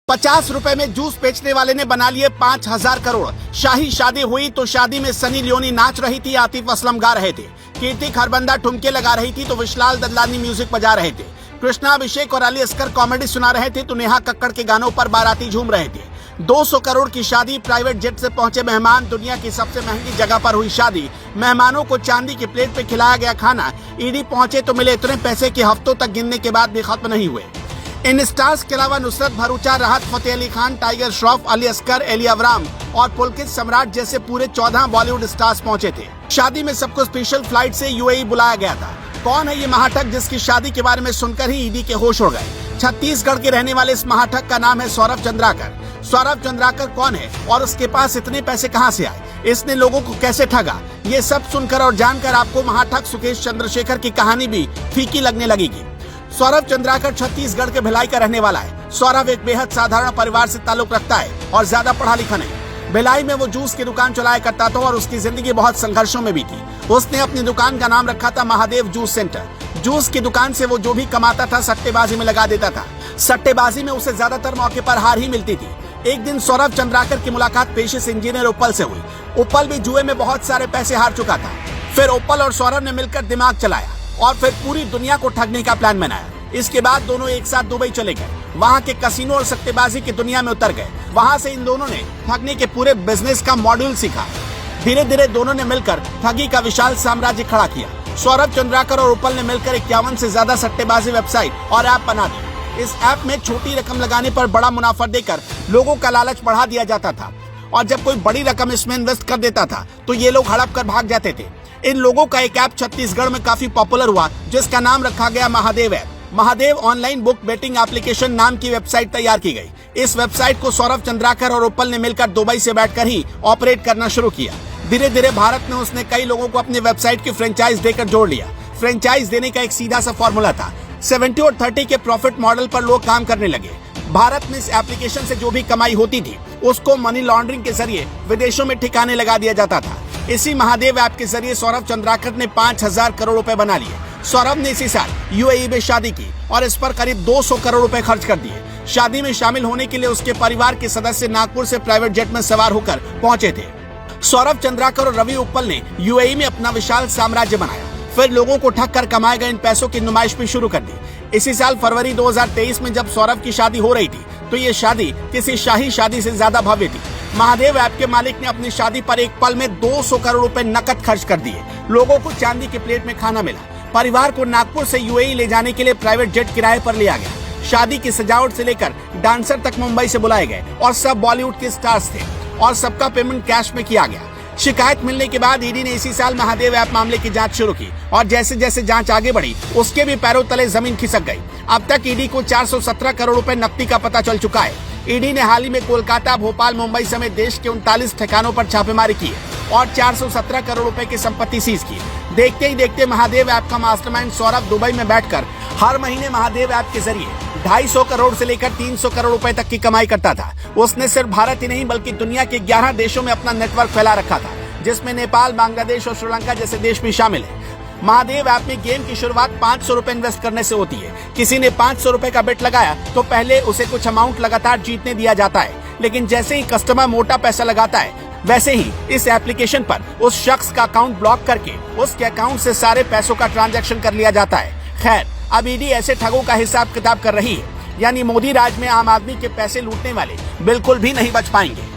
50 रुपए में जूस बेचने वाले ने बना लिए 5000 करोड़। शाही शादी हुई तो शादी में सनी लियोनी नाच रही थी, आतिफ असलम गा रहे थे, कीर्ति खरबंदा ठुमके लगा रही थी तो विशाल ददलानी म्यूजिक बजा रहे थे, कृष्णा अभिषेक और अली असगर कॉमेडी सुना रहे थे तो नेहा कक्कड़ के गानों पर बाराती झूम रहे थे। 200 करोड़ की शादी, प्राइवेट जेट से पहुंचे मेहमान, दुनिया की सबसे महंगी जगह पर हुई शादी, मेहमानों को चांदी की प्लेट पे खिलाया गया खाना, ईडी पहुंचे तो मिले इतने पैसे कि हफ्तों तक गिनने के बाद भी खत्म नहीं हुए। इन स्टार्स के अलावा Nusrat Bharucha, Rahat Fateh Ali Khan, Tiger Shroff, Ali Asgar, Elli Avram और पुलकित सम्राट जैसे पूरे 14 बॉलीवुड स्टार्स पहुंचे थे। शादी में सबको स्पेशल फ्लाइट से यूएई बुलाया गया था। कौन है ये महाठग जिसकी शादी के बारे में सुनकर ही ईडी के होश उड़ गए? छत्तीसगढ़ के रहने वाले इस महाठग का नाम है सौरभ चंद्राकर। सौरभ चंद्राकर कौन है और उसके पास इतने पैसे कहां से आए? इसने लोगों को कैसे ठगा? ये सब सुनकर और जानकर आपको महाठग सुकेश चंद्रशेखर की कहानी भी फीकी लगने लगेगी। सौरभ चंद्राकर छत्तीसगढ़ के भिलाई का रहने वाला है। सौरभ एक बेहद साधारण परिवार से ताल्लुक रखता है और ज्यादा पढ़ा लिखा नहीं। भिलाई में वो जूस की दुकान चलाया करता था और उसकी जिंदगी बहुत संघर्षों में भी थी। उसने अपनी दुकान का नाम रखा था महादेव जूस सेंटर। जूस की दुकान से वो जो भी कमाता था सट्टेबाजी में लगा देता था। सट्टेबाजी में उसे ज्यादातर मौके पर हार ही मिलती थी। एक दिन सौरभ चंद्राकर की मुलाकात पेशे से इंजीनियर उप्पल से हुई। उप्पल भी जुए में बहुत सारे पैसे हार चुका था। फिर उप्पल और सौरभ ने मिलकर दिमाग चलाया और फिर पूरी दुनिया को ठगने का प्लान बनाया। इसके बाद दोनों एक साथ दुबई चले गए, वहाँ के कसिनो और सट्टेबाजी की दुनिया में उतर गए। वहाँ से इन दोनों ने ठगने के पूरे बिजनेस का मॉड्यूल सीखा। धीरे धीरे दोनों ने मिलकर ठगी का विशाल साम्राज्य खड़ा किया। सौरभ चंद्राकर और उप्पल ने मिलकर 51 से ज्यादा सट्टेबाजी वेबसाइट और ऐप बना दी। इस ऐप में छोटी रकम लगाने पर बड़ा मुनाफा देकर लोगों का लालच बढ़ा दिया जाता था और जब कोई बड़ी रकम इसमें इन्वेस्ट कर देता था तो ये लोग हड़प कर भाग जाते थे। इन लोगों का एक ऐप छत्तीसगढ़ में काफी पॉपुलर हुआ जिसका नाम रखा गया Mahadev app. Mahadev online book betting application नाम की वेबसाइट तैयार की गई। इस वेबसाइट को सौरभ चंद्राकर और उप्पल ने मिलकर दुबई से बैठकर ही ऑपरेट करना शुरू किया। धीरे धीरे भारत में उसने कई लोगों को अपनी वेबसाइट की फ्रेंचाइज देकर जोड़ लिया। फ्रेंचाइज देने का एक सीधा सा फॉर्मूला था। 70 और 30 के प्रॉफिट मॉडल पर लोग काम करने लगे। भारत में इस एप्लीकेशन से जो भी कमाई होती थी उसको मनी लॉन्ड्रिंग के जरिए विदेशों में ठिकाने लगा दिया जाता था। इसी महादेव ऐप के जरिए सौरभ चंद्राकर ने 5000 करोड़ रुपए बना लिए। सौरभ ने इसी साल यूएई में शादी की और इस पर करीब 200 करोड़ रुपए खर्च कर दिए। शादी में शामिल होने के लिए उसके परिवार के सदस्य नागपुर से प्राइवेट जेट में सवार होकर पहुंचे थे। सौरभ चंद्राकर और रवि उप्पल ने यूएई में अपना विशाल साम्राज्य बनाया। फिर लोगों को ठग कर कमाए गए इन पैसों की नुमाइश भी शुरू कर दी। इसी साल फरवरी 2023 में जब सौरभ की शादी हो रही थी तो ये शादी किसी शाही शादी से ज्यादा भव्य थी। महादेव ऐप के मालिक ने अपनी शादी पर एक पल में 200 करोड़ रुपए नकद खर्च कर दिए। लोगों को चांदी की प्लेट में खाना मिला। परिवार को नागपुर से यूएई ले जाने के लिए प्राइवेट जेट किराए पर लिया गया। शादी की सजावट से लेकर डांसर तक मुंबई से बुलाए गए और सब बॉलीवुड के स्टार्स थे और सबका पेमेंट कैश में किया गया। शिकायत मिलने के बाद ईडी ने इसी साल महादेव ऐप मामले की जांच शुरू की और जैसे जैसे जांच आगे बढ़ी उसके भी पैरों तले जमीन खिसक गई। अब तक ईडी को 417 करोड़ रुपए नकदी का पता चल चुका है। ईडी ने हाल ही में कोलकाता, भोपाल, मुंबई समेत देश के 39 ठिकानों पर छापेमारी की और 417 करोड़ रुपए की संपत्ति सीज की। देखते ही देखते महादेव ऐप का मास्टरमाइंड सौरभ दुबई में बैठकर हर महीने महादेव ऐप के जरिए 250 करोड़ से लेकर 300 करोड़ रुपए तक की कमाई करता था। उसने सिर्फ भारत ही नहीं बल्कि दुनिया के 11 देशों में अपना नेटवर्क फैला रखा था जिसमें नेपाल, बांग्लादेश और श्रीलंका जैसे देश भी शामिल है। महादेव ऐप में गेम की शुरुआत 500 रुपए इन्वेस्ट करने से होती है। किसी ने 500 रुपए का बेट लगाया तो पहले उसे कुछ अमाउंट लगातार जीतने दिया जाता है, लेकिन जैसे ही कस्टमर मोटा पैसा लगाता है वैसे ही इस एप्लीकेशन पर उस शख्स का अकाउंट ब्लॉक करके उसके अकाउंट से सारे पैसों का ट्रांजैक्शन कर लिया जाता है। खैर, अब ईडी ऐसे ठगों का हिसाब किताब कर रही है, यानी मोदी राज में आम आदमी के पैसे लूटने वाले बिल्कुल भी नहीं बच पाएंगे।